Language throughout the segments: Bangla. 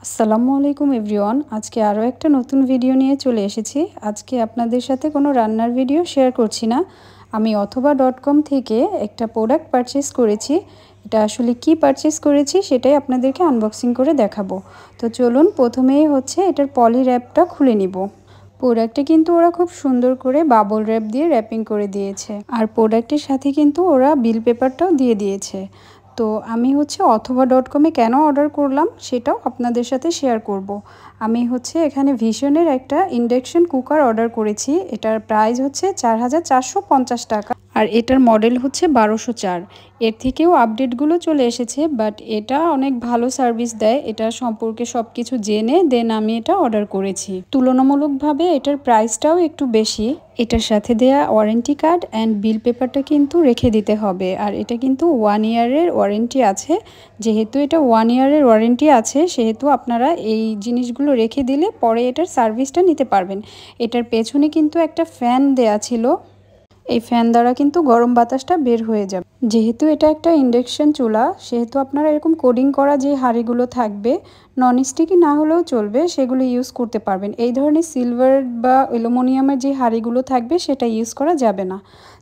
আসসালামু আলাইকুম এভরিওয়ান। আজকে আরও একটা নতুন ভিডিও নিয়ে চলে এসেছি। আজকে আপনাদের সাথে কোনো রান্নার ভিডিও শেয়ার করছি না। আমি অথবা.com থেকে একটা প্রোডাক্ট পারচেস করেছি। এটা আসলে কি পারচেস করেছি সেটাই আপনাদেরকে আনবক্সিং করে দেখাবো। তো চলুন, প্রথমেই এটার পলি র্যাপটা খুলে নিব। প্রোডাক্টে কিন্তু ওরা খুব সুন্দর করে বাবল র্যাপ দিয়ে র্যাপিং করে দিয়েছে, আর প্রোডাক্টের সাথে কিন্তু ওরা বিল পেপারটাও দিয়ে দিয়েছে। তো আমি অথবা.com-এ কেন অর্ডার করলাম সেটাও আপনাদের সাথে শেয়ার করব। আমি এখানে ভিশনের একটা ইন্ডাকশন কুকার অর্ডার করেছি। এটার প্রাইস ৪,৪৫০ টাকা, আর এটার মডেল ১২০৪। এর থেকেও আপডেটগুলো চলে এসেছে, বাট এটা অনেক ভালো সার্ভিস দেয়। এটা সম্পর্কে সব কিছু জেনে দেন আমি এটা অর্ডার করেছি। তুলনামূলকভাবে এটার প্রাইসটাও একটু বেশি। এটার সাথে দেয়া ওয়ারেন্টি কার্ড অ্যান্ড বিল পেপারটা কিন্তু রেখে দিতে হবে, আর এটা কিন্তু 1 ইয়ারের ওয়ারেন্টি আছে। যেহেতু এটা 1 ইয়ারের ওয়ারেন্টি আছে, সেহেতু আপনারা এই জিনিসগুলো রেখে দিলে পরে এটার সার্ভিসটা নিতে পারবেন। এটার পেছনে কিন্তু একটা ফ্যান দেয়া ছিল। এই ফ্যান দ্বারা কিন্তু গরম বাতাসটা বের হয়ে যাবে। যেহেতু এটা একটা ইন্ডাকশন চুলা, সেহেতু আপনারা এরকম কোডিং করা যে হাঁড়িগুলো থাকবে, ননস্টিকি না হলেও চলবে, সেগুলো ইউজ করতে পারবেন। এই ধরনের সিলভার বা অ্যালুমিনিয়ামের যে হাঁড়িগুলো থাকবে সেটা ইউজ করা যাবে না।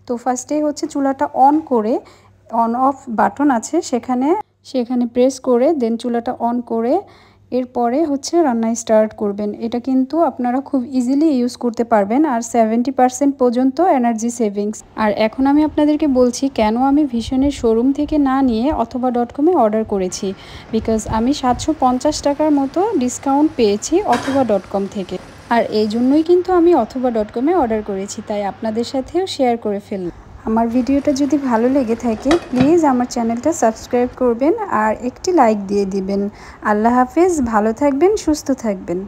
তো ফার্স্টে চুলাটা অন করে, অন অফ বাটন আছে সেখানে প্রেস করে দেন চুলাটা অন করে এরপরে রান্না স্টার্ট করবেন। এটা কিন্তু আপনারা খুব ইজিলি ইউজ করতে পারবেন, আর 70% পর্যন্ত এনার্জি সেভিংস। আর এখন আমি আপনাদেরকে বলছি কেন আমি ভিশনের শোরুম থেকে না নিয়ে অথবা.com-এ অর্ডার করেছি। বিকজ আমি 750 টাকার মতো ডিসকাউন্ট পেয়েছি অথবা.com থেকে, আর এই জন্যই কিন্তু আমি অথবা.com-এ অর্ডার করেছি। তাই আপনাদের সাথেও শেয়ার করে ফেললাম। আমার ভিডিওটা যদি ভালো লেগে থাকে প্লিজ আমার চ্যানেলটা সাবস্ক্রাইব করবেন আর একটি লাইক দিয়ে দিবেন। আল্লাহ হাফেজ, ভালো থাকবেন, সুস্থ থাকবেন।